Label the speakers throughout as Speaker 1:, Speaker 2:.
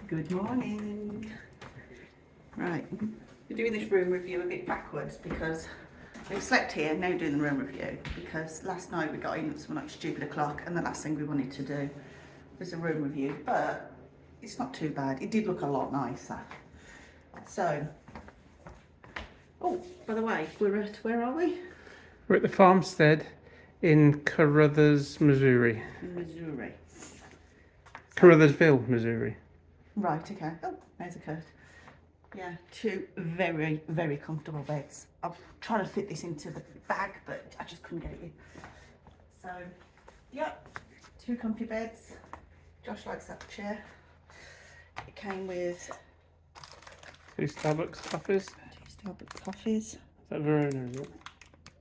Speaker 1: Good morning. Right, we're doing this room review a bit backwards because we've slept here, now doing the room review because last night we got in at something like stupid o'clock and the last thing we wanted to do was a room review, but it's not too bad. It did look a lot nicer. So, oh, by the way, we're at, where are we?
Speaker 2: We're at the Farmstead in Carruthersville, Missouri.
Speaker 1: Missouri.
Speaker 2: Carruthersville, Missouri.
Speaker 1: Right, okay. Oh, there's a curse. Yeah, two very, very comfortable beds. I'm trying to fit this into the bag, but I just couldn't get it in. So, yep, two comfy beds. Josh likes that chair. It came with
Speaker 2: Two Starbucks coffees.
Speaker 1: two Starbucks coffees.
Speaker 2: Is that Verona, is it?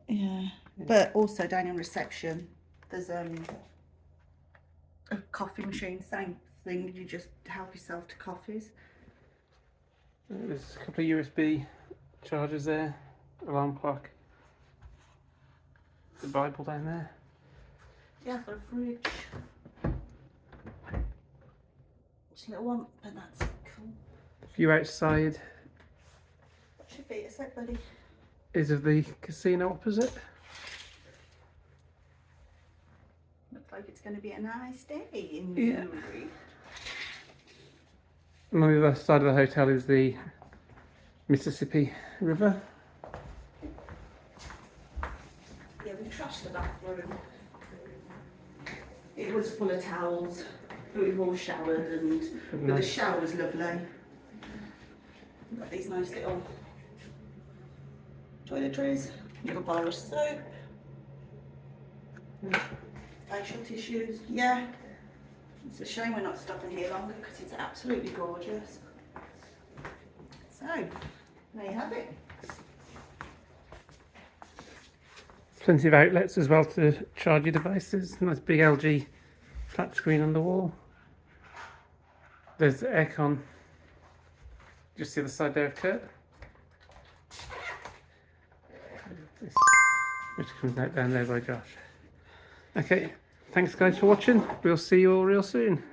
Speaker 1: Yeah, but also down in reception, there's a coffee machine, same thing. You just help yourself to coffees.
Speaker 2: There's a couple of USB chargers there, alarm clock. The Bible down there.
Speaker 1: Yeah, got a fridge. It's a little one, but that's cool.
Speaker 2: View outside
Speaker 1: Should be a sec, buddy.
Speaker 2: is of the casino opposite.
Speaker 1: Looks like it's going to be a nice day in
Speaker 2: Yeah.
Speaker 1: Missouri.
Speaker 2: And on the other side of the hotel is the Mississippi River.
Speaker 1: Yeah, we trashed the bathroom. It was full of towels, but we've all showered but the shower was lovely. We've got these nice little toiletries, little bar of soap, facial tissues. Yeah, it's a shame we're not stopping here longer because it's absolutely gorgeous. So, there you have it.
Speaker 2: Plenty of outlets as well to charge your devices. Nice big LG flat screen on the wall. There's the aircon just the other side there of Kurt, which comes out down there by Josh. Okay, thanks guys for watching. We'll see you all real soon.